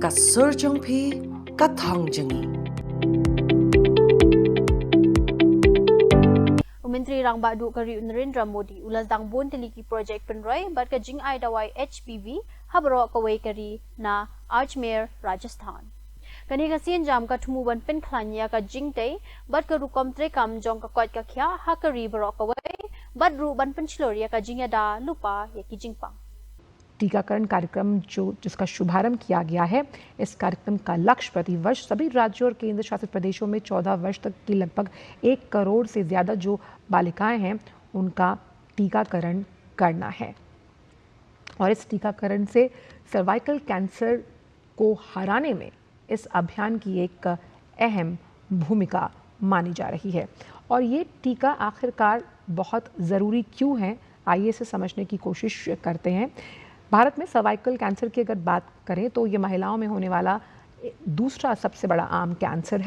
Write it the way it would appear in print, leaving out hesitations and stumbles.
ka surjong phi ka thangjangi. Menteri Rang Badu Kari Narendra Modi ulas dang bun tiliki project penroy bat ka jing ai dawai HPV habro kawai kari na Ajmer Rajasthan. Kani ka sin jam ka thumuban pen khlanya ka jing tei bat ka rukom tre kam jong ka kwat ka khya hakari bro kawai bat ru ban pen chloria ka jing da lupa ya ki jingpang. टीकाकरण कार्यक्रम जिसका शुभारंभ किया गया है, इस कार्यक्रम का लक्ष्य प्रतिवर्ष सभी राज्यों और केंद्र शासित प्रदेशों में 14 वर्ष तक की लगभग 1 करोड़ से ज्यादा जो बालिकाएं हैं उनका टीकाकरण करना है। और इस टीकाकरण से सर्वाइकल कैंसर को हराने में इस अभियान की एक अहम भूमिका मानी जा रही है। और ये टीका आखिरकार बहुत ज़रूरी क्यों है, आइए इसे समझने की कोशिश करते हैं। भारत में सर्वाइकल कैंसर की अगर बात करें तो ये महिलाओं में होने वाला दूसरा सबसे बड़ा आम कैंसर है।